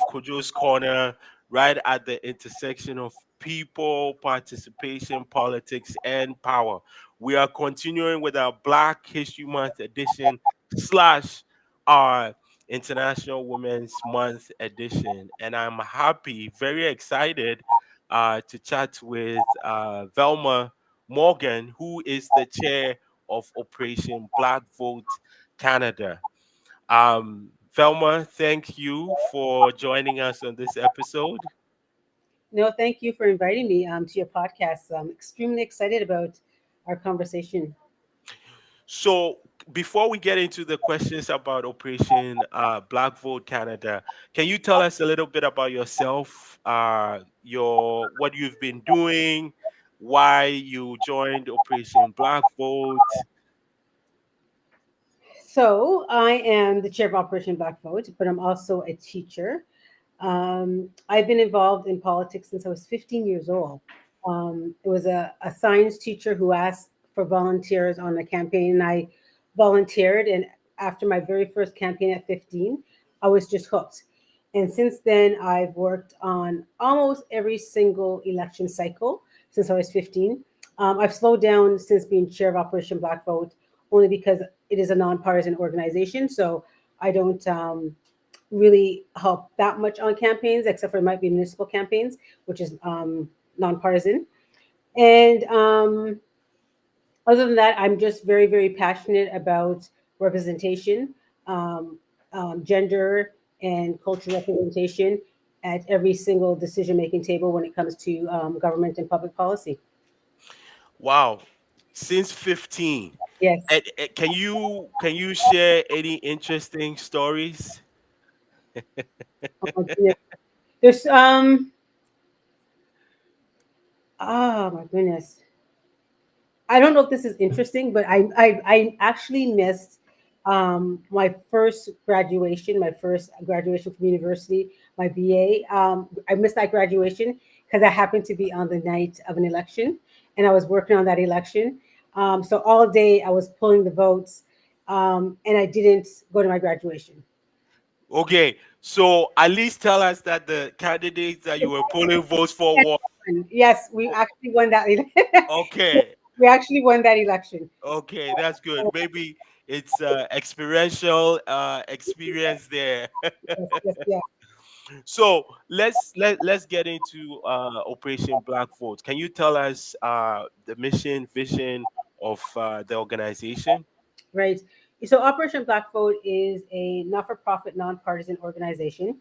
Kojo's Corner, right at the intersection of people, participation, politics, and power. We are continuing with our Black History Month edition slash our International Women's Month edition. And I'm happy, very excited to chat with Velma Morgan, who is the chair of Operation Black Vote Canada. Velma, thank you for joining us on this episode. No, thank you for inviting me to your podcast. I'm extremely excited about our conversation. So, before we get into the questions about Operation Black Vote Canada, can you tell us a little bit about yourself, your what you've been doing, why you joined Operation Black Vote? So, I am the chair of Operation Black Vote, but I'm also a teacher. I've been involved in politics since I was 15 years old. It was a science teacher who asked for volunteers on a campaign, and I volunteered. And after my very first campaign at 15, I was just hooked. And since then, I've worked on almost every single election cycle since I was 15. I've slowed down since being chair of Operation Black Vote, only because it is a nonpartisan organization. So I don't really help that much on campaigns, except for it might be municipal campaigns, which is nonpartisan. And other than that, I'm just very, very passionate about representation, um, gender, and cultural representation at every single decision making table when it comes to government and public policy. Wow, since 15. Yes. And can you share any interesting stories? Oh my goodness. There's oh my goodness. I don't know if this is interesting, but I actually missed my first graduation from university, my BA. I missed that graduation because I happened to be on the night of an election, and I was working on that election. So all day I was pulling the votes, and I didn't go to my graduation. Okay, so at least tell us that the candidates that you were polling votes for were Yes, we actually won that. okay. We actually won that election. Okay, that's good. Maybe it's experiential experience there. Yes, yes, yes. So let's get into Operation Black Vote. Can you tell us the mission, vision of the organization? Right. So Operation Black Vote is a not-for-profit, nonpartisan organization,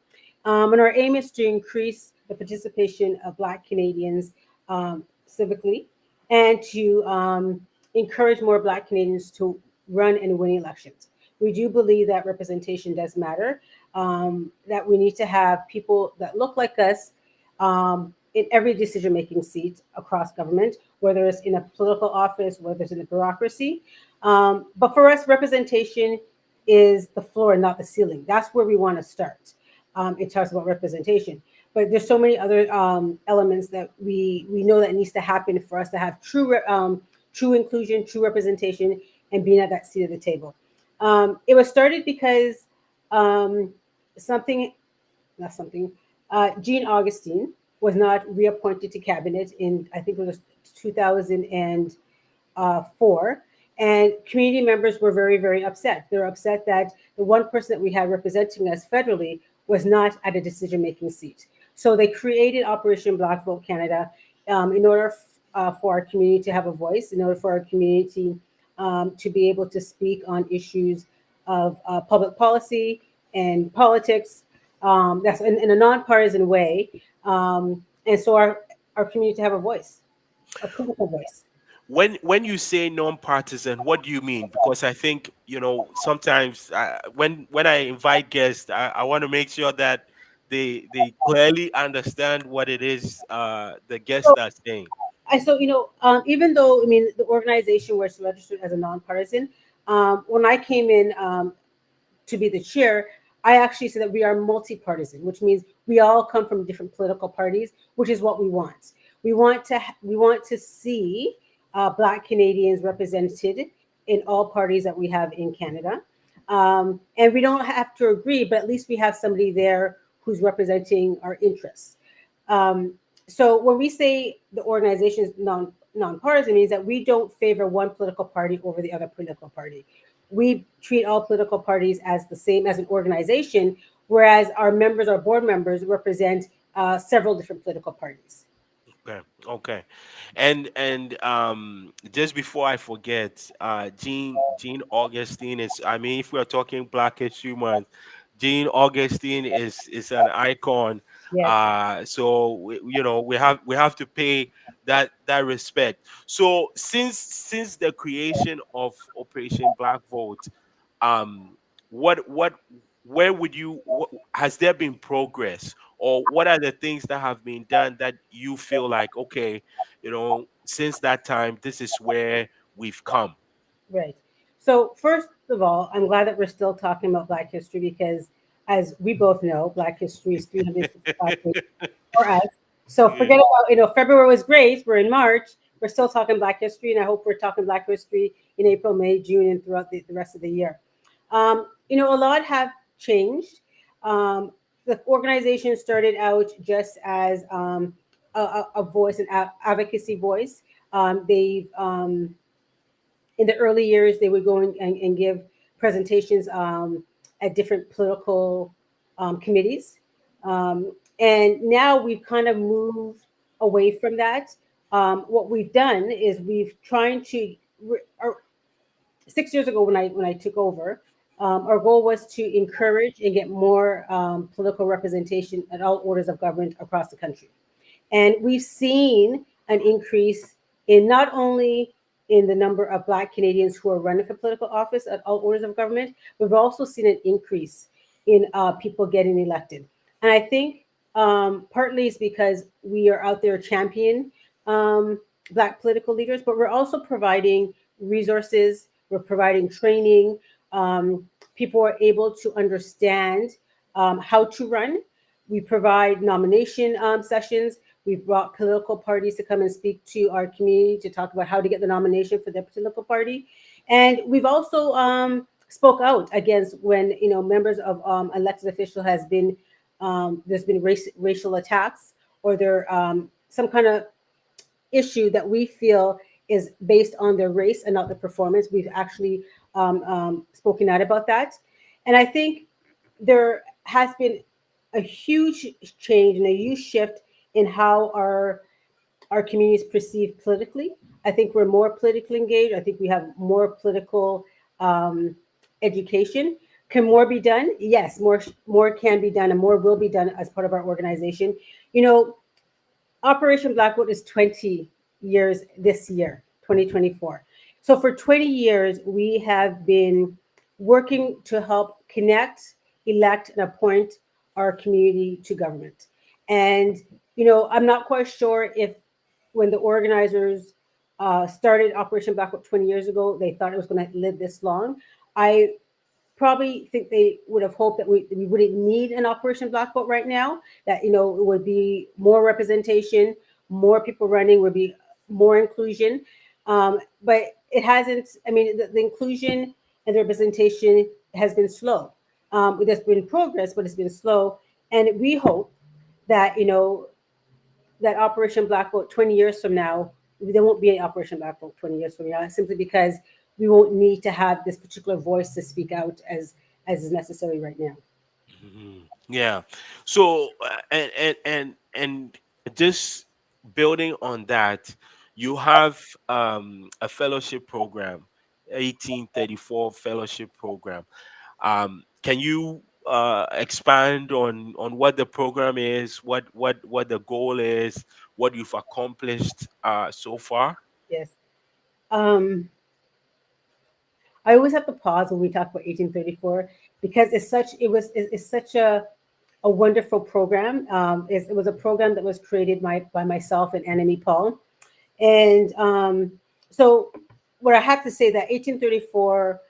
and our aim is to increase the participation of Black Canadians civically, and to encourage more Black Canadians to run and win elections. We do believe that representation does matter. That we need to have people that look like us in every decision-making seat across government, whether it's in a political office, whether it's in the bureaucracy. But for us, representation is the floor, not the ceiling. That's where we want to start. It talks about representation, but there's so many other elements that we know that needs to happen for us to have true inclusion, true representation, and being at that seat of the table. It was started because um, something, not something, Jean Augustine was not reappointed to cabinet in, I think it was 2004. And community members were very, very upset. They're upset that the one person that we had representing us federally was not at a decision making seat. So they created Operation Black Vote Canada in order for our community to have a voice, in order for our community to be able to speak on issues of public policy and politics. That's in a nonpartisan way. And so our community to have a voice, a critical voice. When you say non-partisan, what do you mean? Because I think sometimes when I invite guests, I want to make sure that they clearly understand what it is the guests are saying. Even though I mean the organization was registered as a nonpartisan, when I came in to be the chair, I actually said that we are multi-partisan, which means we all come from different political parties, which is what we want. We want to see Black Canadians represented in all parties that we have in Canada, and we don't have to agree, but at least we have somebody there who's representing our interests. Um, so when we say the organization is nonpartisan, means that we don't favor one political party over the other political party. We treat all political parties as the same as an organization, whereas our members, our board members, represent several different political parties. Okay, okay. And just before I forget, Jean Augustine is, I mean, if we are talking Black History Month, Jean Augustine is an icon. Yes, So we have to pay that respect. So since the creation of Operation Black Vote, um what where would you has there been progress, or what are the things that have been done that you feel like, okay, since that time this is where we've come? right. So first of all, I'm glad that we're still talking about Black history because, as we both know, Black history is 365 days for us. So Yeah. forget about, February was great. We're in March. We're still talking Black history, and I hope we're talking Black history in April, May, June, and throughout the rest of the year. A lot have changed. The organization started out just as a voice, an advocacy voice. They've In the early years, they would go and give presentations at different political committees. And now we've kind of moved away from that. What we've done is we've trying to, 6 years ago when I took over, our goal was to encourage and get more political representation at all orders of government across the country. And we've seen an increase in not only in the number of Black Canadians who are running for political office at all orders of government, we've also seen an increase in people getting elected. And I think partly it's because we are out there championing Black political leaders, but we're also providing resources, we're providing training. People are able to understand how to run. We provide nomination sessions. We've brought political parties to come and speak to our community to talk about how to get the nomination for their political party. And we've also spoke out against when members of elected official has been there's been racial attacks, or there some kind of issue that we feel is based on their race and not the performance. We've actually spoken out about that. And I think there has been a huge change and a huge shift in how our communities perceived politically. I think we're more politically engaged. I think we have more political education. Can more be done? Yes, more can be done, and more will be done as part of our organization. You know, Operation Blackwood is 20 years this year, 2024. So for 20 years, we have been working to help connect, elect, and appoint our community to government. And, I'm not quite sure if when the organizers started Operation Blackwood 20 years ago, they thought it was going to live this long. I probably think they would have hoped that we wouldn't need an Operation Black Vote right now, that it would be more representation, more people running, would be more inclusion. But it hasn't. I mean, the inclusion and the representation has been slow. There's been progress, but it's been slow. And we hope that that Operation Black Vote 20 years from now, there won't be an Operation Black Vote 20 years from now, simply because we won't need to have this particular voice to speak out as is necessary right now. Yeah. So and just building on that, you have a fellowship program, 1834 fellowship program. Can you expand on what the program is, what the goal is, what you've accomplished so far? Yes. Um, I always have to pause when we talk about 1834 because it's such a wonderful program. It was a program that was created by myself and Annemie Paul. And so what I have to say that 1834,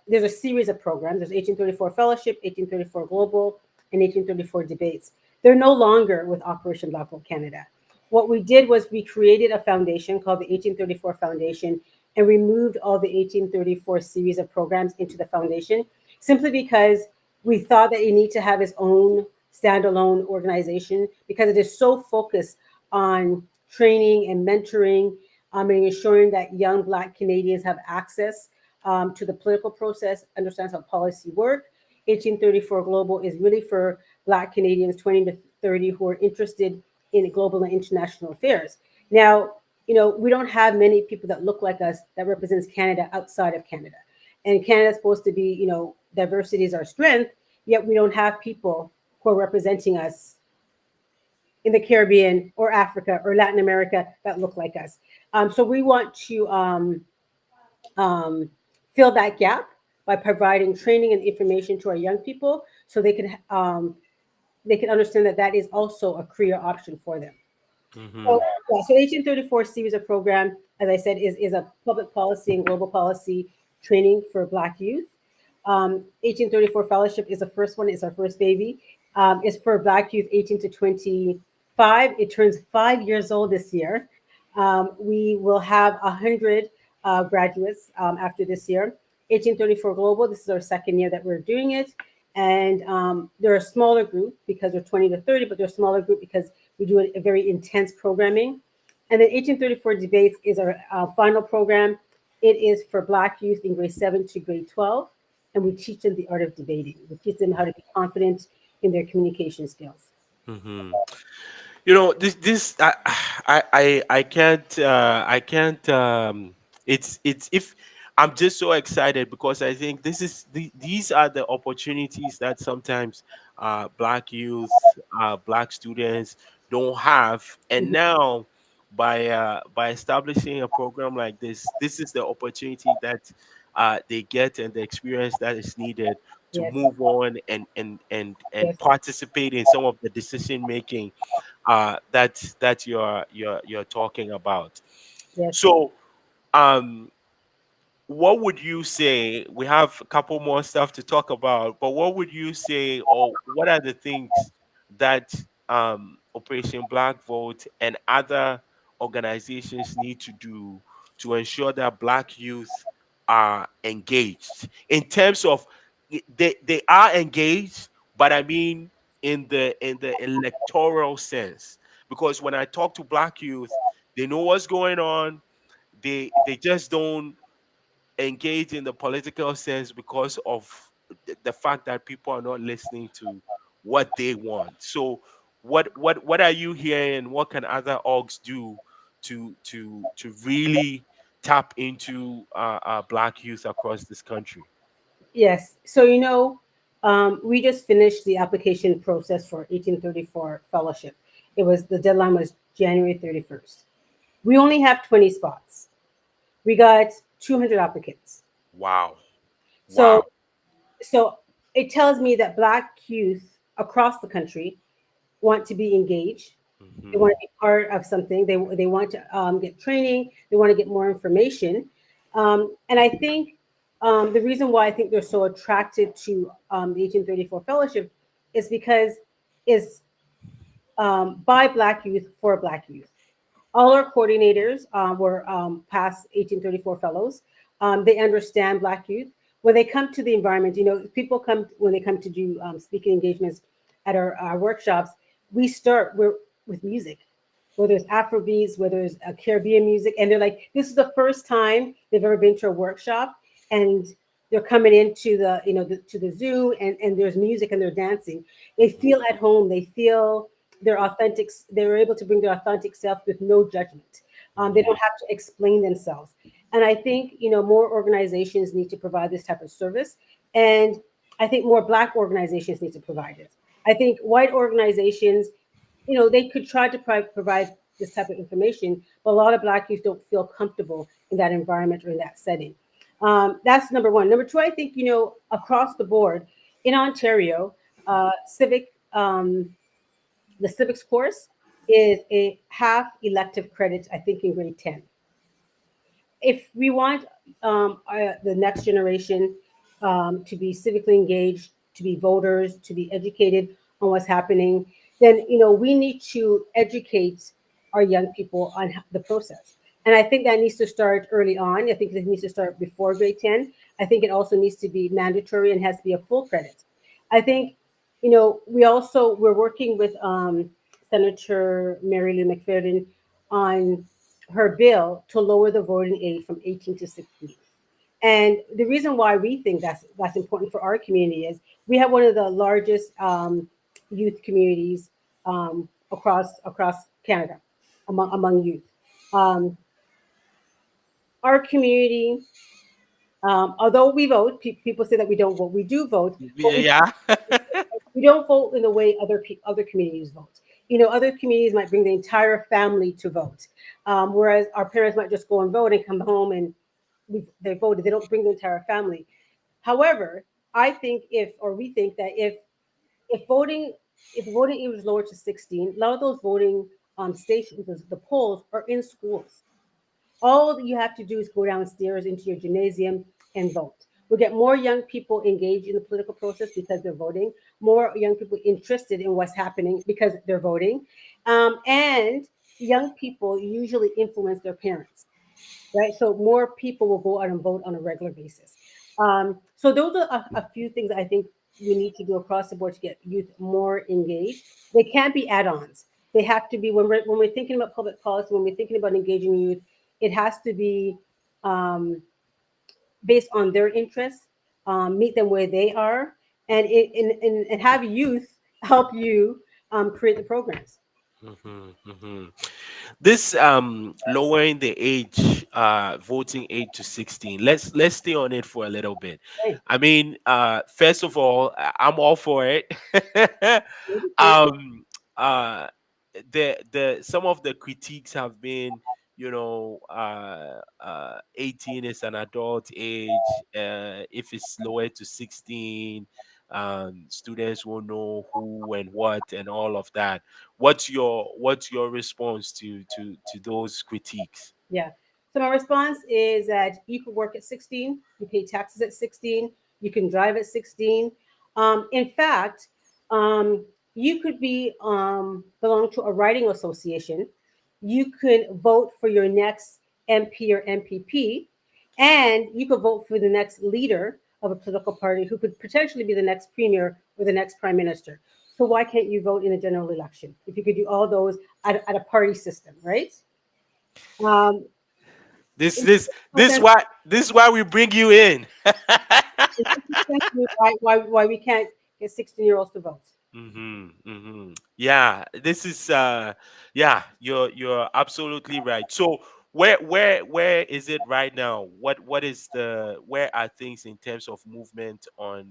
there's a series of programs. There's 1834 Fellowship, 1834 Global, and 1834 Debates. They're no longer with Operation Black Vote Canada. What we did was we created a foundation called the 1834 Foundation and removed all the 1834 series of programs into the foundation simply because we thought that it need to have its own standalone organization because it is so focused on training and mentoring, and ensuring that young Black Canadians have access to the political process, understands how policy work. 1834 Global is really for Black Canadians 20 to 30 who are interested in global and international affairs. Now, we don't have many people that look like us that represents Canada outside of Canada. And Canada's supposed to be, diversity is our strength, yet we don't have people who are representing us in the Caribbean or Africa or Latin America that look like us. So we want to um, fill that gap by providing training and information to our young people so they can understand that that is also a career option for them. Mm-hmm. So, yeah, so 1834 series of program, as I said, is a public policy and global policy training for Black youth. 1834 fellowship is the first one. It's our first baby. It's for Black youth 18 to 25. It turns 5 years old this year. We will have 100 graduates after this year. 1834 Global, this is our second year that we're doing it. And they're a smaller group because they're 20 to 30, but they're a smaller group because we do a very intense programming. And then 1834 Debates is our final program. It is for Black youth in grade 7 to grade 12. And we teach them the art of debating. We teach them how to be confident in their communication skills. Mm-hmm. This I can't it's if I'm just so excited because I think these are the opportunities that sometimes Black youth, Black students don't have. And Mhm. now by establishing a program like this is the opportunity that they get and the experience that is needed to Yes, move on and yes, participate in some of the decision making that you're talking about. yes, So, um, what would you say? We have a couple more stuff to talk about, but what would you say, or what are the things that Operation Black Vote and other organizations need to do to ensure that Black youth are engaged in terms of they are engaged, but I mean in the electoral sense, because when I talk to Black youth, they know what's going on. They just don't engage in the political sense because of the fact that people are not listening to what they want. So what are you hearing? What can other orgs do to really tap into Black youth across this country? yes. So, we just finished the application process for 1834 fellowship. The deadline was January 31st. We only have 20 spots. We got 200 applicants. Wow. So, Wow. so it tells me that Black youth across the country want to be engaged. They Hmm. want to be part of something. They want to get training. They want to get more information. And I think the reason why I think they're so attracted to the 1834 fellowship is because it's by Black youth for Black youth. All our coordinators were past 1834 fellows. They understand Black youth. When they come to the environment, people come when they come to do speaking engagements at our workshops. We start with music, whether it's Afrobeats, whether it's Caribbean music, and they're like, this is the first time they've ever been to a workshop, and they're coming into to the Zoom, and there's music and they're dancing. They feel at home. They feel their authentic. They're able to bring their authentic self with no judgment. They don't have to explain themselves. And I think more organizations need to provide this type of service, and I think more Black organizations need to provide it. I think white organizations, they could try to provide this type of information, but a lot of Black youth don't feel comfortable in that environment or in that setting. That's number one. Number two, I think, across the board in Ontario, the civics course is a half elective credit, I think, in grade 10. If we want the next generation to be civically engaged, to be voters, to be educated on what's happening, then we need to educate our young people on the process. And I think that needs to start early on. I think it needs to start before grade 10. I think it also needs to be mandatory and has to be a full credit. I think We're working with Senator Mary Lou McFadden on her bill to lower the voting age from 18 to 16. And the reason why we think that's important for our community is we have one of the largest youth communities across Canada among youth. Um, our community, although we vote, people say that we don't vote. We do vote, but Yeah. we don't vote in the way other communities vote. Other communities might bring the entire family to vote, whereas our parents might just go and vote and come home and they voted. They don't bring the entire family. However, we think that if voting if voting age was lowered to 16, a lot of those voting stations, the polls, are in schools. All you have to do is go downstairs into your gymnasium and vote. We'll get more young people engaged in the political process because they're voting, more young people interested in what's happening because they're voting. And young people usually influence their parents, right? So more people will go out and vote on a regular basis. So those are a few things I think we need to do across the board to get youth more engaged. They can't be add-ons. They have to be when we're thinking about public policy, when we're thinking about engaging youth, it has to be um, based on their interests, meet them where they are, and have youth help you create the programs. Mhm, mhm. This lowering the age voting age to 16, let's stay on it for a little bit. Right. I mean, first of all, I'm all for it. Maybe too. um uh the some of the critiques have been, 18 is an adult age. If it's lowered to 16, students will know who and what and all of that. What's your response to those critiques? Yeah. So my response is that you could work at 16, you pay taxes at 16, you can drive at 16. In fact, you could be belong to a writing association. You could vote for your next MP or MPP, and you could vote for the next leader of a political party who could potentially be the next premier or the next prime minister. So why can't you vote in a general election if you could do all those at a party system, right? Um, This It this makes this sense. why this why we bring you in. It makes sense to me why we can't get 16-year-olds to vote. Yeah, this is yeah, you're absolutely right. So where is it right now? Where are things in terms of movement on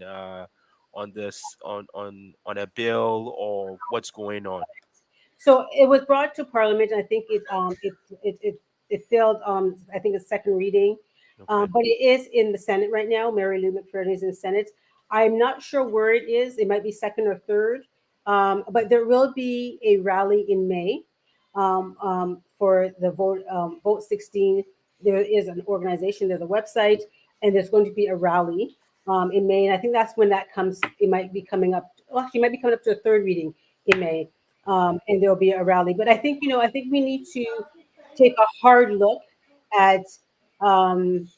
this on a bill, or what's going on? So it was brought to Parliament. I think it failed. I think a second reading, Okay. but it is in the Senate right now. Mary Lou McFerrin is in the Senate. I'm not sure where it is. It might be second or third, but there will be a rally in May for the Vote 16. There is an organization. There's a website, and there's going to be a rally in May. And I think that's when that comes. It might be coming up. Well, actually, it might be coming up to a third reading in May, and there'll be a rally. But I think we need to take a hard look at um,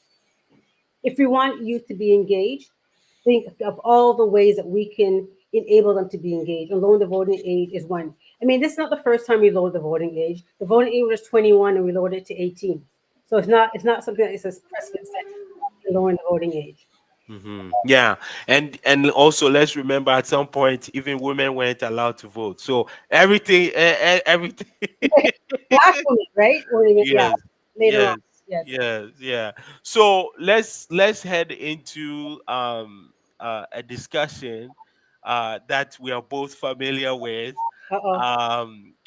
if we want youth to be engaged. Think of all the ways that we can enable them to be engaged. And lowering the voting age is one. I mean, this is not the first time we lowered the voting age. The voting age was 21, and we lowered it to 18. So it's not something that is a precedent setting in lowering the voting age. Yeah, and also let's remember at some point even women weren't allowed to vote. So everything. Black women, right? Yeah, Yes, later on. yes, Yes. yes, yeah. So let's head into a discussion that we are both familiar with. Uh-oh.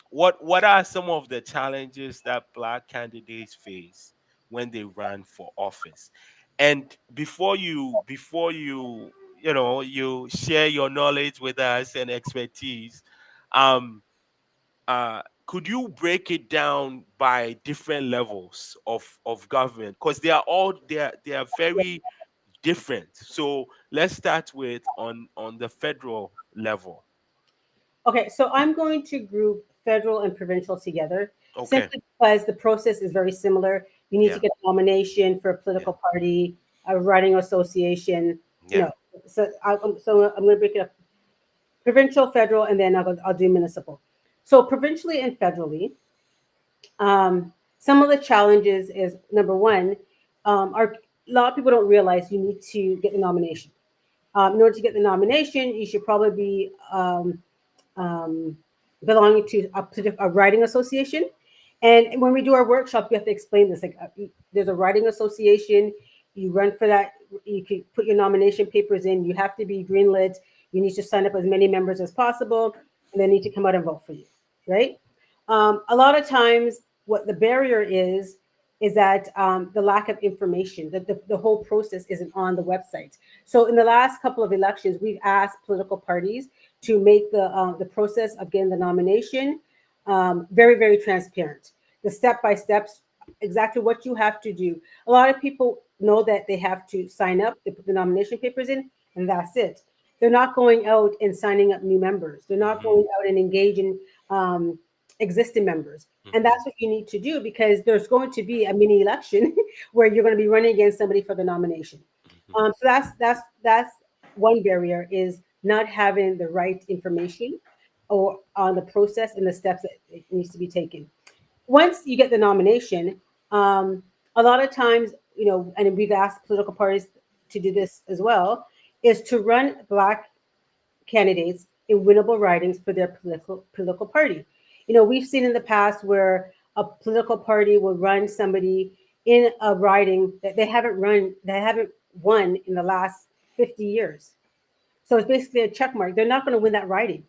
What are some of the challenges that black candidates face when they run for office? And before you you share your knowledge with us and expertise, um could you break it down by different levels of government, because they are very different? So let's start with on the federal level. Okay, so I'm going to group federal and provincial together Okay. simply because the process is very similar. You need to Yeah. get a nomination for a Yeah. political party, a writing association, you Yeah. know. So I'm going to break it up. provincial, federal, and then I'll do municipal. So provincially and federally, some of the challenges is number one, are a lot of people don't realize you need to get the nomination. In order to get the nomination, you should probably be um, belonging to a writing association. And when we do our workshop, we have to explain this. Like, there's a writing association. You run for that. You can put your nomination papers in. You have to be greenlit. You need to sign up as many members as possible, and they need to come out and vote for you, right? A lot of times, what the barrier is that the lack of information, that the whole process isn't on the website. So in the last couple of elections, we've asked political parties to make the process of getting the nomination very, very transparent. The step by steps, exactly what you have to do. A lot of people know that they have to sign up, they put the nomination papers in, and that's it. They're not going out and signing up new members. They're not Mhm. going out and engaging existing members. And Mhm. that's what you need to do, because there's going to be a mini election where you're going to be running against somebody for the nomination. Mhm. So that's one barrier, is not having the right information or on the process and the steps that it needs to be taken. Once you get the nomination, a lot of times, and we've asked political parties to do this as well, is to run Black candidates in winnable ridings for their political party. We've seen in the past where a political party will run somebody in a riding that they haven't won in the last 50 years. So it's basically a check mark. They're not going to win that riding.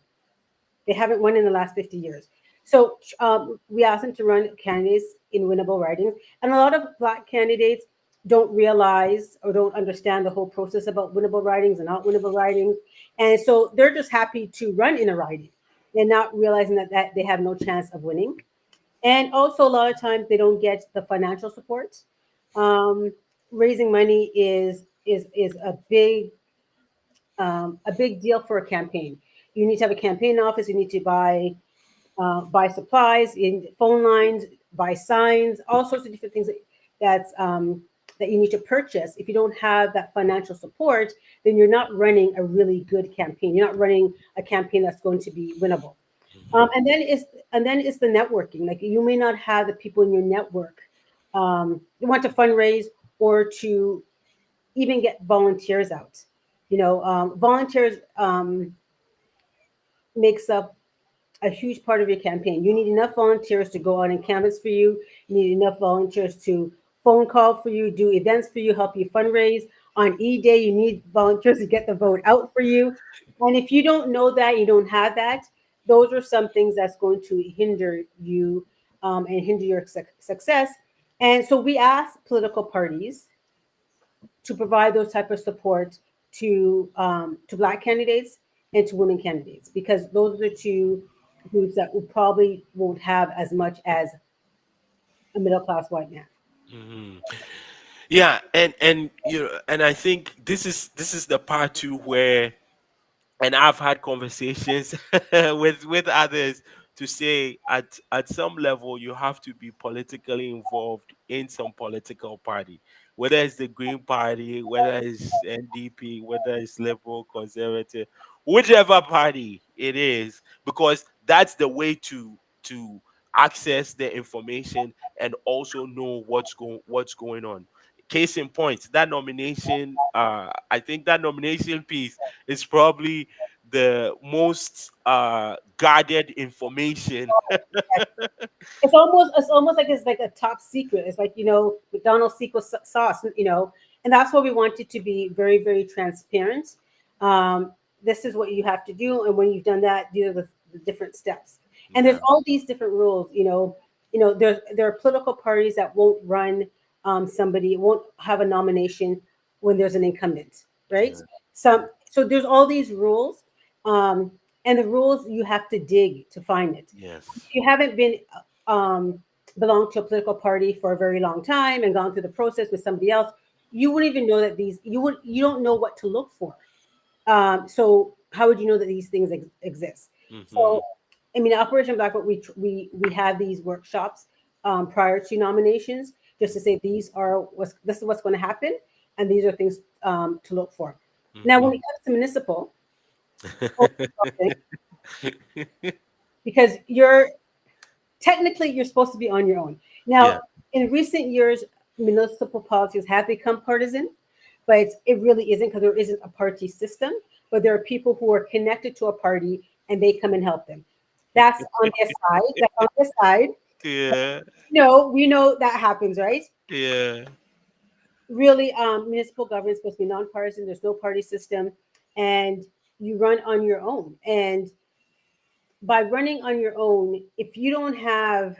They haven't won in the last 50 years. So we asked them to run candidates in winnable ridings. And a lot of Black candidates don't realize or don't understand the whole process about winnable ridings and not winnable ridings. And so they're just happy to run in a riding and not realizing that they have no chance of winning. And also, a lot of times they don't get the financial support. Um, Raising money is a big deal for a campaign. You need to have a campaign office. You need to buy supplies, in phone lines, buy signs, all sorts of different things that you need to purchase. If you don't have that financial support, then you're not running a really good campaign. You're not running a campaign that's going to be winnable. Mhm. And then it's the networking. Like, you may not have the people in your network you want to fundraise or to even get volunteers out. Volunteers makes up a huge part of your campaign. You need enough volunteers to go out and canvass for you. You need enough volunteers to phone call for you, do events for you, help you fundraise. On E-Day, you need volunteers to get the vote out for you. And if you don't know that, you don't have that, those are some things that's going to hinder you and hinder your success. And so we ask political parties to provide those type of support to Black candidates and to women candidates, because those are the two groups that will probably won't have as much as a middle class white man. Mhm. Yeah, and I think this is the part too where, and I've had conversations with others to say, at some level you have to be politically involved in some political party, whether it's the Green Party, whether it's NDP, whether it's Liberal, Conservative, whichever party it is, because that's the way to access the information and also know what's going on. Case in point, that nomination, I think that nomination piece is probably the most guarded information. It's almost like it's like a top secret. It's like, McDonald's secret sauce. And that's why we want it to be very, very transparent. This is what you have to do, and when you've done that, these are the different steps. And there's Yeah. all these different rules. There are political parties that won't run somebody, won't have a nomination when there's an incumbent, right? Yeah. So there's all these rules, um, and the rules, you have to dig to find it. Yes. You haven't been um, belonged to a political party for a very long time and gone through the process with somebody else, you wouldn't even know that you don't know what to look for. So how would you know that these things exist? Hmm. So, I mean, Operation Blackfoot, we have these workshops prior to nominations, just to say this is what's going to happen, and these are things to look for. Now, when Hmm. it comes to municipal, because you're technically you're supposed to be on your own. Yeah. Now, in recent years, municipal politics have become partisan, but it really isn't because there isn't a party system. But there are people who are connected to a party and they come and help them. That's on their side. That's on their side. Yeah. No, we know that happens, right? Yeah. Really, municipal government is supposed to be nonpartisan. There's no party system, and you run on your own. And by running on your own, if you don't have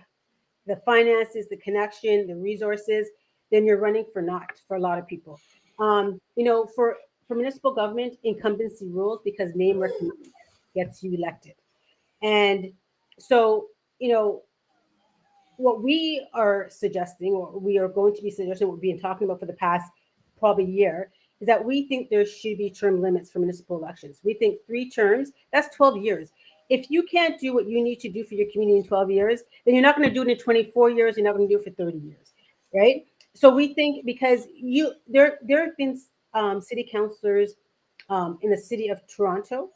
the finances, the connection, the resources, then you're running for naught for a lot of people. For municipal government, incumbency rules because name recognition gets you elected. And so, you know, what we are suggesting, or we are going to be suggesting, what we've been talking about for the past probably year, is that we think there should be term limits for municipal elections. We think 3 terms, that's 12 years. If you can't do what you need to do for your community in 12 years, then you're not going to do it in 24 years, you're not going to do it for 30 years, right? So we think because there have been city councilors in the city of Toronto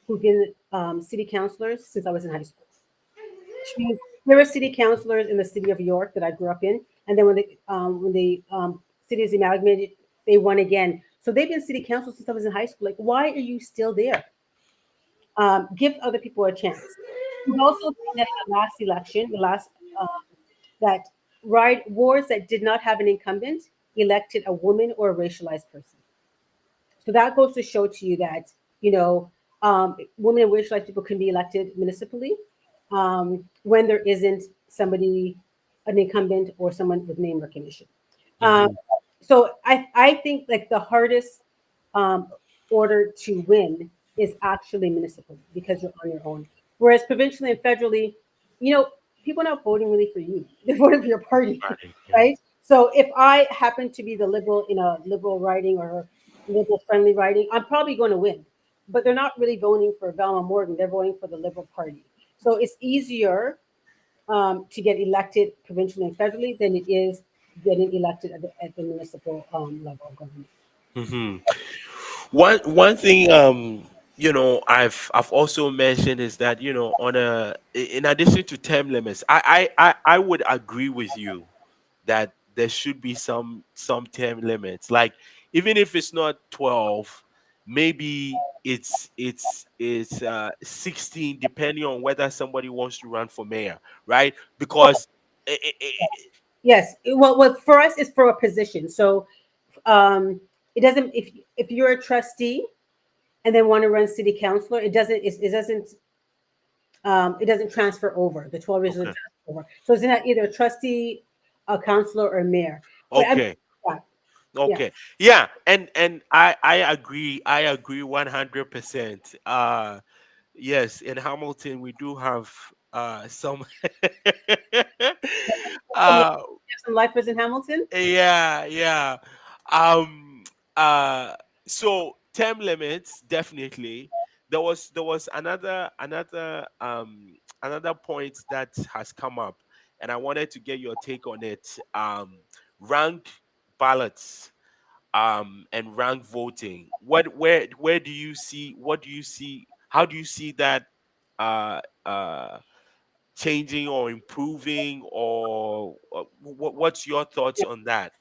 who've been city councilors since I was in high school. Which means there were city councilors in the city of York that I grew up in, and then when the city is amalgamated, they won again. So they've been city council since I was in high school. Like, why are you still there? Give other people a chance. We've also seen that in the last election, the last um, that wards that did not have an incumbent elected a woman or a racialized person. So that goes to show to you that you know women and racialized people can be elected municipally when there isn't somebody, an incumbent or someone with name recognition. Um, Hmm. so I think like the hardest um, order to win is actually municipal because you're on your own. Whereas provincially and federally, you know, people are not voting really for you; they're voting for your party, Right. Yeah. right? So if I happen to be the liberal in a liberal riding or liberal friendly riding, I'm probably going to win. But they're not really voting for Velma Morgan; they're voting for the Liberal Party. So it's easier to get elected provincially and federally than it is getting elected at the municipal level of government. Hmm. One thing I've also mentioned is that on in addition to term limits, I would agree with you that there should be some term limits. Like even if it's not 12, maybe it's 16, depending on whether somebody wants to run for mayor, right? Because Yes. Well, for us, it's for a position. So it doesn't. If you're a trustee and then want to run city councilor, it doesn't transfer over. The 12 years doesn't okay, transfer over. So it's not either a trustee, a councilor, or mayor. But I mean, okay. yeah, yeah. Okay. Yeah, and I agree 100%. Yes, in Hamilton we do have some Some, uh some lifers in Hamilton. yeah, yeah. Um so term limits definitely. There was another point that has come up, and I wanted to get your take on it. Rank ballots and rank voting. Where do you see, what do you see, how do you see that uh uh changing or improving, or what's your thoughts on that?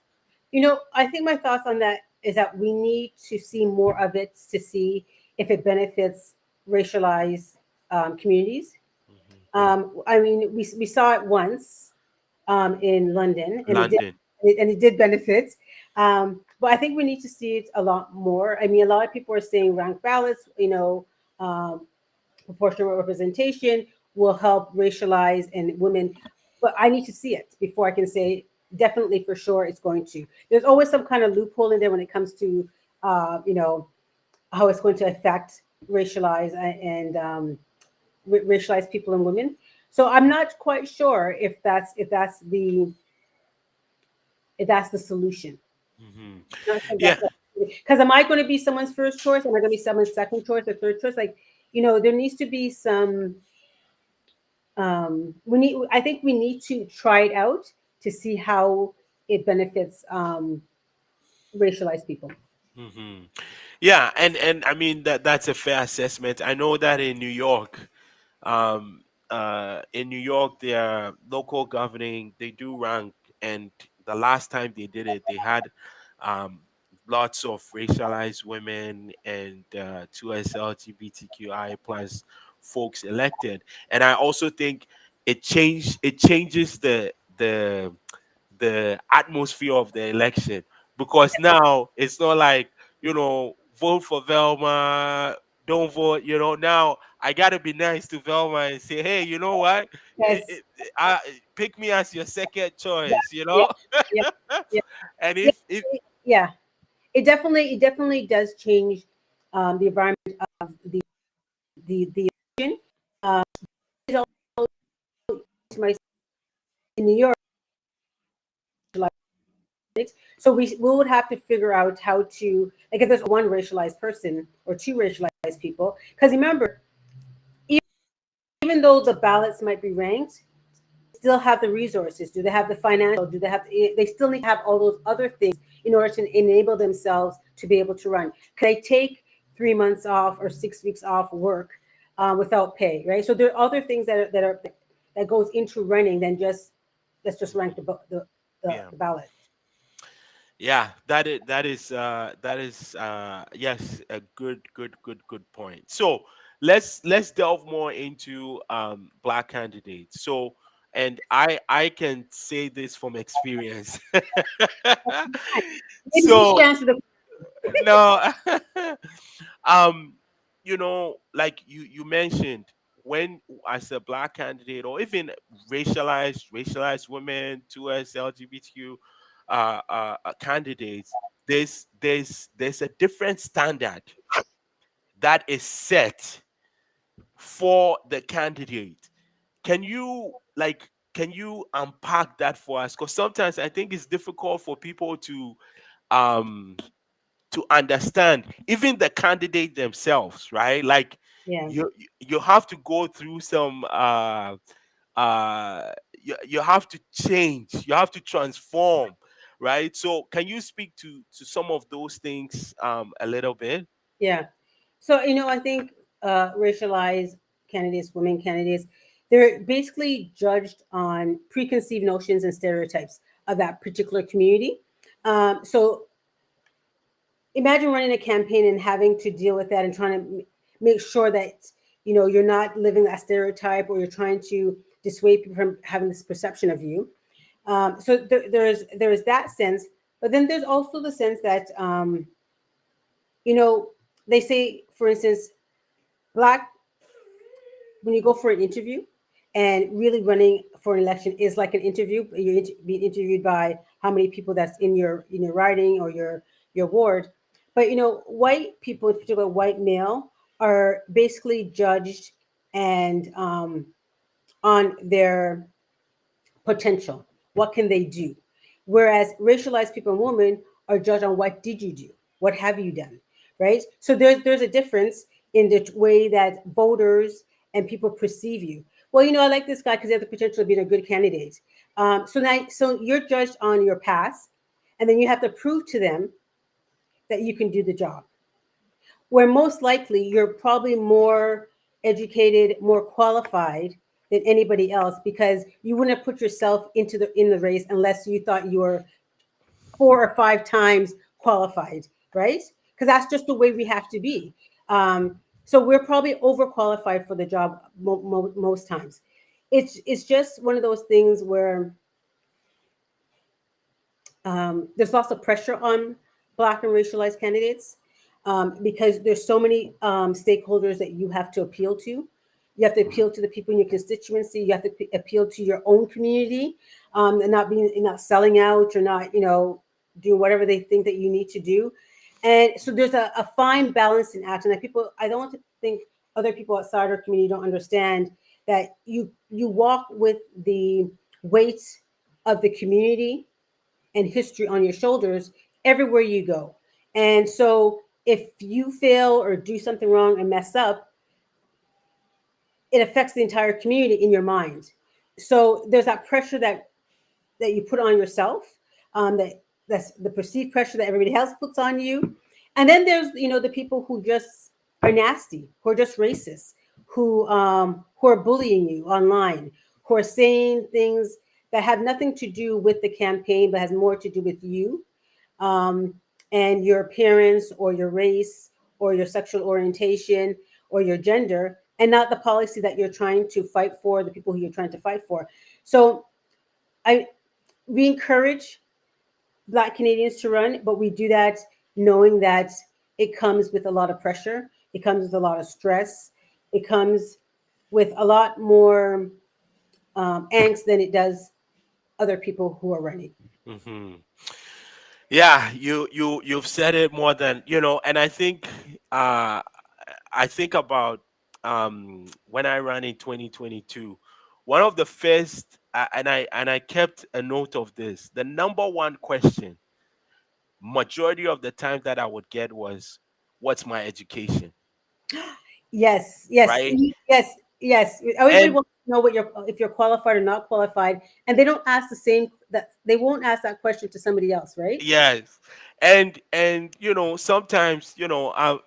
I think my thoughts on that is that we need to see more of it to see if it benefits racialized communities. Mhm. I mean, we saw it once in London, and it did London. and it did benefit. But I think we need to see it a lot more. I mean, a lot of people are saying rank ballots, um, proportional representation will help racialize and women, but I need to see it before I can say definitely for sure it's going to. There's always some kind of loophole in there when it comes to, how it's going to affect racialized racialized people and women. So I'm not quite sure if that's the solution. Hmm. Yeah. Because am I going to be someone's first choice? Am I going to be someone's second choice or third choice? Like, there needs to be some. I think we need to try it out to see how it benefits racialized people. Hmm. Yeah, and I mean that's a fair assessment. I know that um, in New York, their local governing they do rank, and the last time they did it, they had um, lots of racialized women and 2S LGBTQI plus folks elected, and I also think it changes the atmosphere of the election, because now it's not like, vote for Velma, don't vote. Now I gotta be nice to Velma and say, hey, you know what? Yes. I, pick me as your second Yeah. choice. Yeah. Yeah. Yeah. And Yeah. if Yeah. It definitely does change the environment of the election. Um, it's also my in New York, so we would have to figure out how to, like, if there's one racialized person or two racialized people, because remember, even though the ballots might be ranked, still have the resources? Do they have the financial? Do they have? They still need to have all those other things in order to enable themselves to be able to run. Can they take 3 months off or 6 weeks off work without pay? Right. So there are other things that goes into running than just let's just rank yeah, the ballot. yeah, that is yes, a good point. So let's delve more into black candidates. So, and I can say this from experience. Maybe you So should answer the no, um like you mentioned, when as a black candidate, or even racialized women, towards LGBTQ candidates, there's a different standard that is set for the candidate. Can you unpack that for us? Because sometimes I think it's difficult for people um to understand, even the candidate themselves, right? Like, yeah. you have to go through some you have to change, you have to transform, right? So can you speak to some of those things a little bit? Yeah. So, I think racialized candidates, women candidates, they're basically judged on preconceived notions and stereotypes of that particular community. So, imagine running a campaign and having to deal with that and trying to make sure that you're not living that stereotype, or you're trying to dissuade people from having this perception of you. So there's that sense, but then there's also the sense that you know they say, for instance, black when you go for an interview, and really running for an election is like an interview. You're being interviewed by how many people that's in your riding or your ward. But white people, in particular white male, are basically judged and on their potential. What can they do? Whereas racialized people and women are judged on what did you do? What have you done? Right? So there's a difference in the way that voters and people perceive you. Well, I like this guy because they have the potential of being a good candidate. So you're judged on your past, and then you have to prove to them that you can do the job, where most likely you're probably more educated, more qualified than anybody else, because you wouldn't have put yourself in the race unless you thought you were 4 or 5 times qualified, right? Because that's just the way we have to be. So we're probably overqualified for the job most times. It's just one of those things where there's lots of pressure on black and racialized candidates, because there's so many stakeholders that you have to appeal to. You have to appeal to the people in your constituency. You have to appeal to your own community, and not selling out, or not doing whatever they think that you need to do. And so there's a fine balancing act. And that people, I don't want to think other people outside our community don't understand that you walk with the weight of the community and history on your shoulders everywhere you go. And so if you fail or do something wrong and mess up, it affects the entire community in your mind. So there's that pressure that you put on yourself, that's the perceived pressure that everybody else puts on you. And then there's, the people who just are nasty, who are just racist, who are bullying you online, who are saying things that have nothing to do with the campaign, but has more to do with you, um, and your appearance or your race or your sexual orientation or your gender, and not the policy that you're trying to fight for, the people who you're trying to fight for. So I we encourage Black Canadians to run, but we do that knowing that it comes with a lot of pressure, it comes with a lot of stress, it comes with a lot more angst than it does other people who are running. Hmm. Yeah, you've said it more than and uh I think about when I ran in 2022. One of the first, and I kept a note of this. The number one question, majority of the time that I would get was, "What's my education?" Yes, yes, Right? yes, yes. Everybody And wants to know what you're if you're qualified or not qualified, and they don't ask the same that they won't ask that question to somebody else, right? yes, and sometimes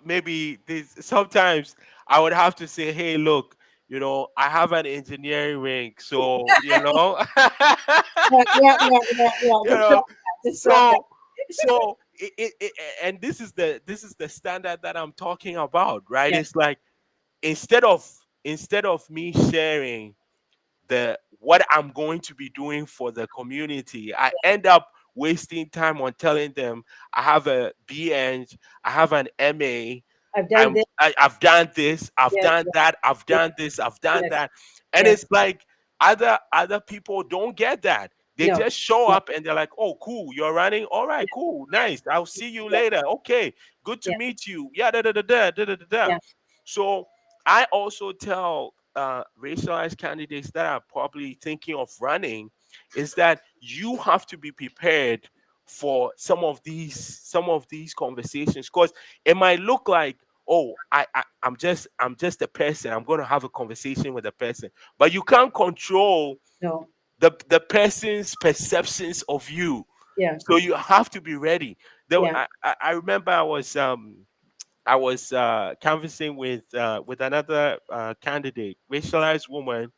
maybe this sometimes I would have to say, "Hey, look, I have an engineering ring, so Yeah, yeah, yeah, yeah, yeah. you Just know, drop that. Just drop that. so and this is the standard that I'm talking about, right? Yeah, It's like instead of me sharing the what I'm going to be doing for the community, I end up wasting time on telling them I have a BEng, I have an MA, I've done this. I've done this, I've Yes, done yes, that, I've yes, done this, I've done yes, that, and yes. it's like other people don't get that. They No, just show no. up and they're like, "Oh, cool, you're running. All right, cool, nice. I'll see you Yeah, later. Okay, good to yeah, meet you. Yeah, da da da da da da da." Da." yeah. So I also tell racialized candidates that are probably thinking of running is that you have to be prepared for some of these conversations, because it might look like, oh, I'm just a person, I'm going to have a conversation with a person, but you can't control No. the person's perceptions of you. Yeah, So you have to be ready. yeah. I remember I was canvassing with another candidate, racialized woman,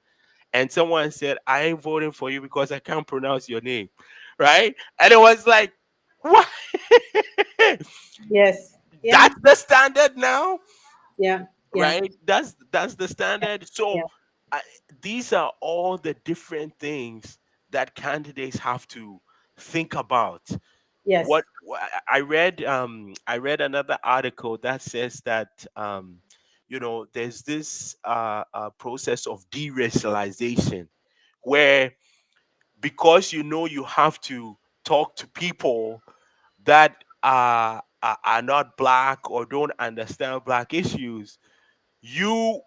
and someone said, "I ain't voting for you because I can't pronounce your name," right? And it was like, what? Yes. Yeah, That's the standard now, yeah, yeah, right? That's the standard. So yeah. I, these are all the different things that candidates have to think about. Yes, I read another article that says that there's this process of de-racialization where, because you have to talk to people that are not black or don't understand black issues, you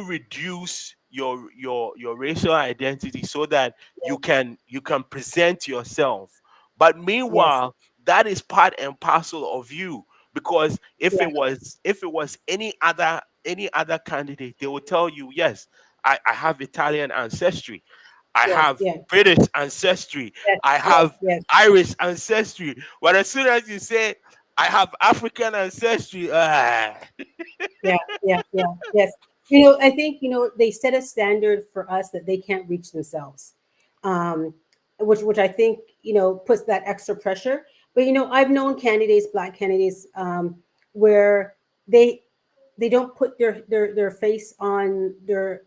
reduce your racial identity so that you can present yourself. But yes, meanwhile, that is part and parcel of you, because if yeah, it was any other candidate, they will tell you, yes, I have Italian ancestry, I yeah, have yeah. British ancestry, Yes, I yes, have yes. Irish ancestry. But as soon as you say I have African ancestry, Yeah, yeah, yeah, yes. I think they set a standard for us that they can't reach themselves, um, which I think puts that extra pressure. But I've known candidates, black candidates, where they they don't put their face on their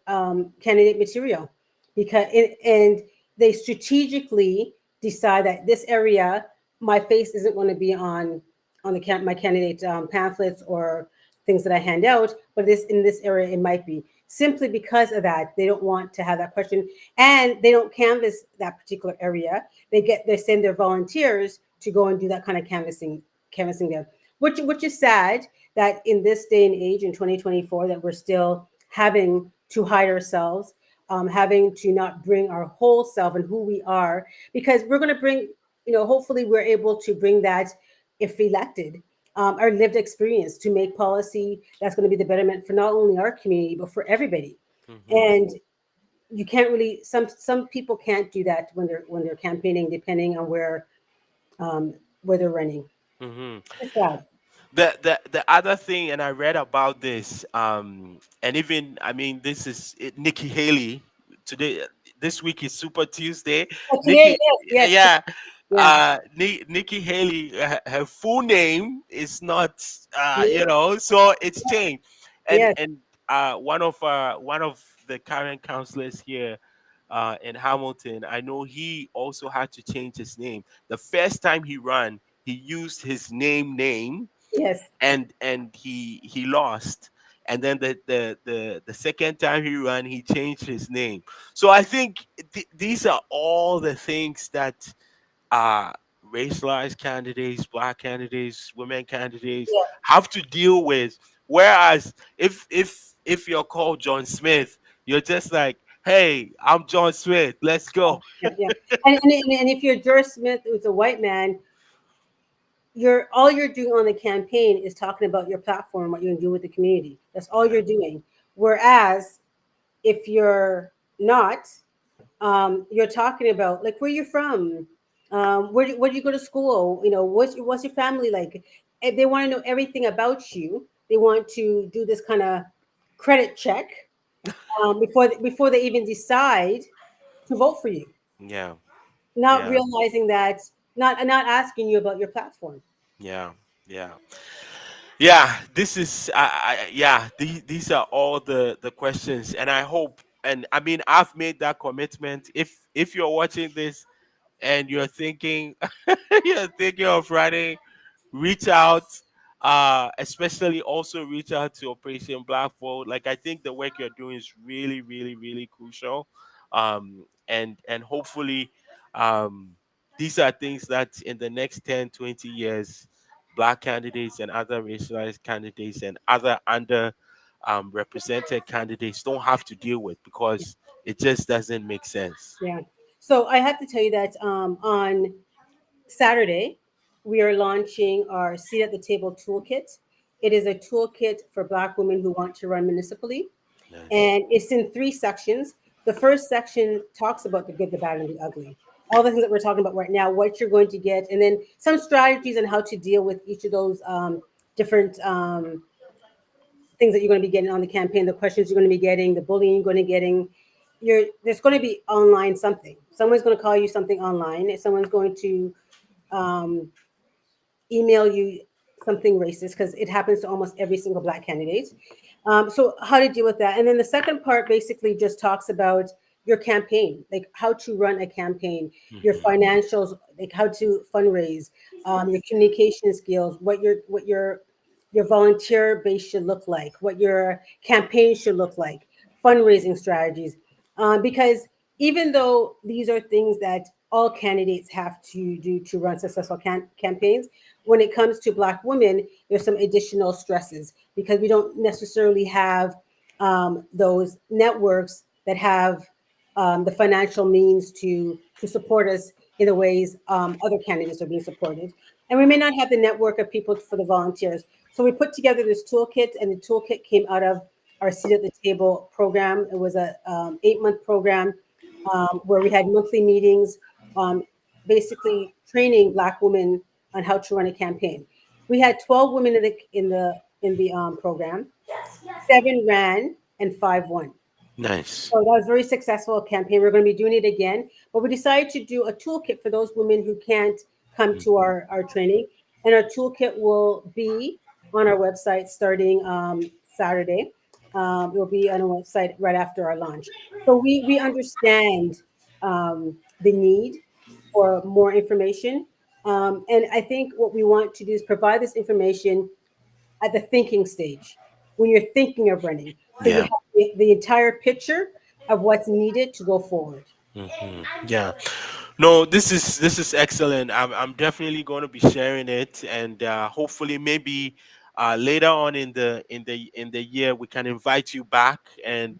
candidate material and they strategically decide that this area my face isn't going to be on my candidate pamphlets or things that I hand out, but this in this area it might be simply because of that. They don't want to have that question, and they don't canvass that particular area. They send their volunteers to go and do that kind of canvassing there, which is sad that in this day and age in 2024 that we're still having to hide ourselves, having to not bring our whole self and who we are, because we're going to bring, hopefully we're able to bring that if elected, our lived experience to make policy that's going to be the betterment for not only our community but for everybody. Mhm, And you can't really some people can't do that when they're campaigning, depending on where they're running. mhm. It's sad. The other thing, and I read about this, and even I mean, this is Nikki Haley today. This week is Super Tuesday. Oh, today, Nikki, yes, yes, yeah, yeah, Nikki Haley. Her full name is not, yeah, so it's changed. And yes, one of the current counselors here, in Hamilton, I know he also had to change his name. The first time he ran, he used his name, yes, and he lost. And then the second time he ran, he changed his name. So I think these are all the things that uh racialized candidates, black candidates, women candidates yeah, have to deal with. Whereas if you're called John Smith, you're just like, hey, I'm John Smith, let's go. yeah, yeah. And if you're George Smith, who's a white man, you're all you're doing on the campaign is talking about your platform, what you're going to do with the community. That's all Yeah, you're doing. Whereas if you're not, you're talking about like where you're from, where do you go to school, what's your family like. If they want to know everything about you, they want to do this kind of credit check, before they even decide to vote for you, yeah, not yeah, realizing that, not asking you about your platform. yeah, yeah. Yeah, this is yeah, these are all the questions, and I hope, and I mean, I've made that commitment. If you're watching this and you're thinking you're thinking of running, reach out, especially also reach out to Operation Black Vote. Like, I think the work you're doing is really, really, really crucial. And hopefully, um these are things that in the next 10, 20 years, black candidates and other racialized candidates and other under represented candidates don't have to deal with, because it just doesn't make sense. Yeah. So I have to tell you that, on Saturday, we are launching our Seat at the Table toolkit. It is a toolkit for Black women who want to run municipally, Nice. and it's in three sections. The first section talks about the good, the bad, and the ugly. All the things that we're talking about right now, what you're going to get, and then some strategies on how to deal with each of those, different, things that you're going to be getting on the campaign, the questions you're going to be getting, the bullying you're going to be getting. There's going to be online something. Someone's going to call you something online. Someone's going to, um, email you something racist, because it happens to almost every single Black candidate. So how to deal with that. And then the second part basically just talks about your campaign, like how to run a campaign, your Hmm. financials, like how to fundraise, your communication skills, what your volunteer base should look like, what your campaign should look like, fundraising strategies. Because even though these are things that all candidates have to do to run successful campaigns, when it comes to Black women, there's some additional stresses because we don't necessarily have, those networks that have, the financial means to support us in the ways, other candidates are being supported. And we may not have the network of people for the volunteers. So we put together this toolkit, and the toolkit came out of our Seat at the Table program. It was a, 8-month program, where we had monthly meetings, um, basically training Black women on how to run a campaign. We had 12 women in the program. 7 ran and 5 won. Nice. So that was a very successful campaign. We're going to be doing it again, but we decided to do a toolkit for those women who can't come to Mhm. our training. And our toolkit will be on our website starting, Saturday. It will be on our website right after our launch. So we understand, the need for more information. And I think what we want to do is provide this information at the thinking stage when you're thinking of running. So you Yeah. have the entire picture of what's needed to go forward. Yeah. No, this is excellent. I'm definitely going to be sharing it, and hopefully maybe later on in the year we can invite you back and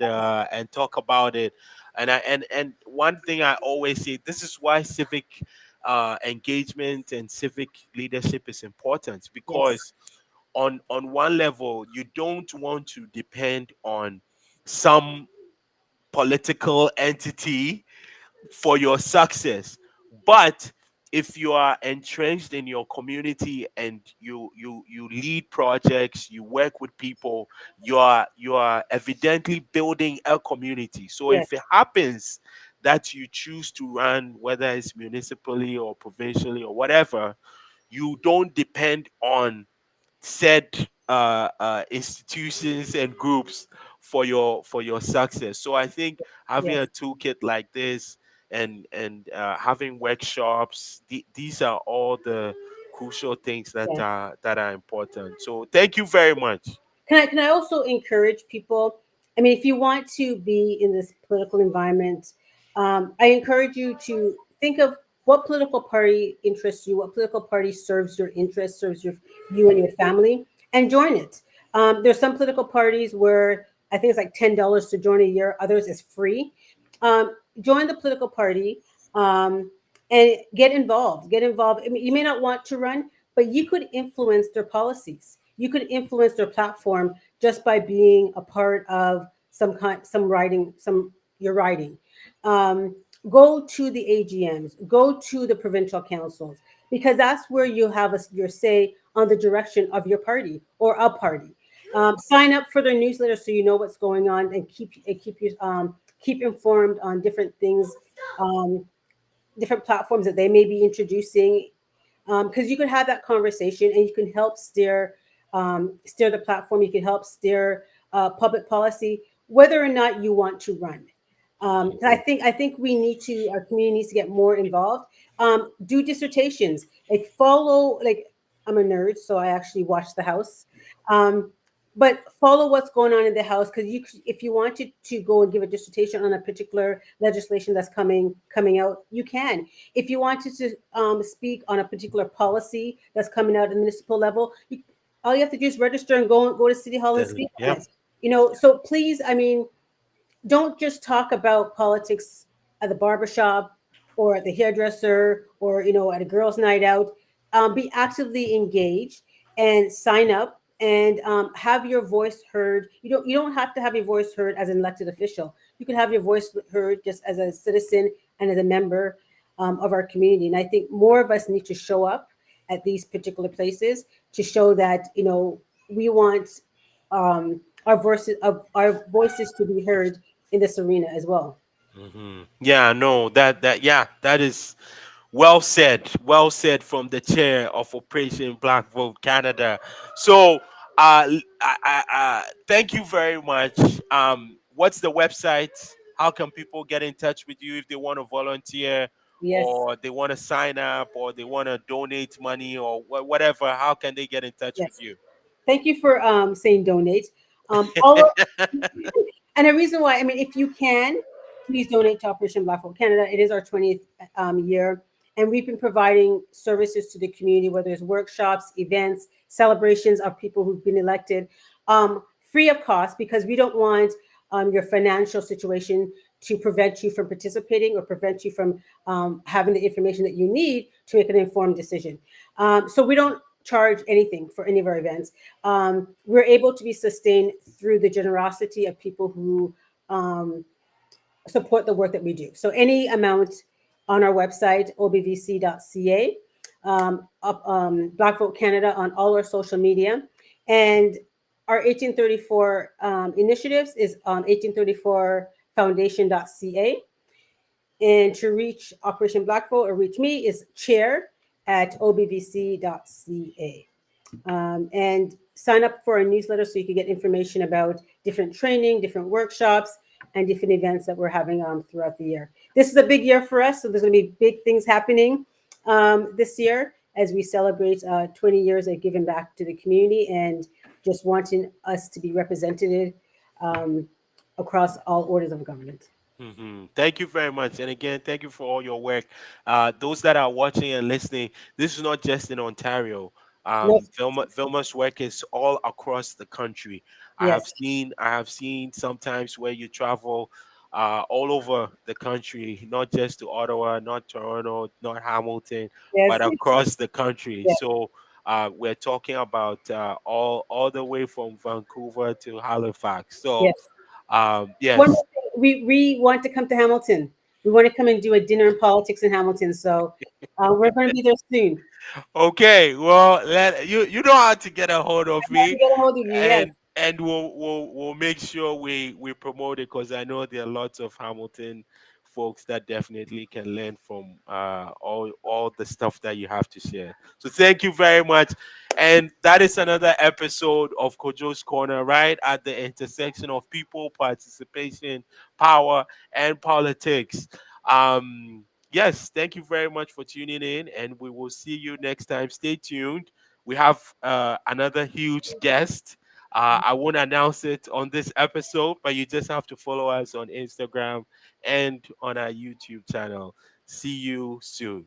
talk about it. And one thing I always say, this is why civic engagement and civic leadership is important, Yes. because on one level you don't want to depend on some political entity for your success. But if you are entrenched in your community and you lead projects, you work with people, you are evidently building a community. So Yes, if it happens that you choose to run, whether it's municipally or provincially or whatever, you don't depend on said institutions and groups for your success. So I think having yes, a toolkit like this and having workshops, these are all the crucial things yes. that are important. So thank you very much. Can I also encourage people? I mean, if you want to be in this political environment, I encourage you to think of what political party interests you, what political party serves your interests, serves you and your family, and join it. There's some political parties where I think it's like $10 to join a year. Others is free. Join the political party and get involved. Get involved. I mean, you may not want to run, but you could influence their policies. You could influence their platform just by being a part of some writing, some your writing. Um, Go to the AGMs, go to the provincial councils, because that's where you have your say on the direction of your party or a party. Sign up for their newsletter so you know what's going on and keep you keep informed on different things, um, different platforms that they may be introducing, because you can have that conversation and you can help steer the platform. You can help steer public policy, whether or not you want to run. 'Cause I think we need to our community needs to get more involved. Do dissertations, like follow like I'm a nerd, so I actually watch the House. Um, but follow what's going on in the House, because if you wanted to go and give a dissertation on a particular legislation that's coming out, you can. If you wanted to speak on a particular policy that's coming out at the municipal level, all you have to do is register and go to City Hall and speak on Yep. it. So please, I mean, don't just talk about politics at the barbershop or at the hairdresser or at a girls' night out. Be actively engaged and sign up and have your voice heard. You don't have to have your voice heard as an elected official. You can have your voice heard just as a citizen and as a member of our community. And I think more of us need to show up at these particular places to show that we want our voices to be heard in this arena as well. Yeah, no, that is well said. Well said from the chair of Operation Black Vote Canada. So, thank you very much. What's the website? How can people get in touch with you if they want to volunteer, Yes, or they want to sign up, or they want to donate money, or whatever? How can they get in touch with yes. you? Thank you for saying donate. All And the reason why, I mean, if you can, please donate to Operation Black Vote Canada. It is our 20th year, and we've been providing services to the community, whether it's workshops, events, celebrations of people who've been elected, free of cost, because we don't want your financial situation to prevent you from participating or prevent you from having the information that you need to make an informed decision. So we don't charge anything for any of our events. We're able to be sustained through the generosity of people who support the work that we do. So any amount on our website, obvc.ca, Black Vote Canada on all our social media, and our 1834 initiatives is on 1834foundation.ca. And to reach Operation Black Vote or reach me is chair at obvc.ca. And sign up for a newsletter so you can get information about different training, different workshops, and different events that we're having throughout the year. This is a big year for us, so there's going to be big things happening this year as we celebrate 20 years of giving back to the community and just wanting us to be represented um, across all orders of government. Thank you very much. And again, thank you for all your work. Those that are watching and listening, this is not just in Ontario. No, Vilma's work is all across the country. yes, I have seen sometimes where you travel all over the country, not just to Ottawa, not Toronto, not Hamilton, yes, but across the country. yes, So we're talking about all the way from Vancouver to Halifax. So yes. One yes. more thing, we want to come to Hamilton. We want to come and do a dinner in politics in Hamilton. So we're going to be there soon. Okay, well, you know how to get a hold of I have to me, get a hold of you. Yes. and we'll make sure we promote it, because I know there are lots of Hamilton folks that definitely can learn from all the stuff that you have to share. So thank you very much, and that is another episode of Kojo's Corner, right at the intersection of people, participation, power, and politics. Yes, thank you very much for tuning in, and we will see you next time. Stay tuned. We have another huge guest. I won't announce it on this episode, but you just have to follow us on Instagram and on our YouTube channel. See you soon.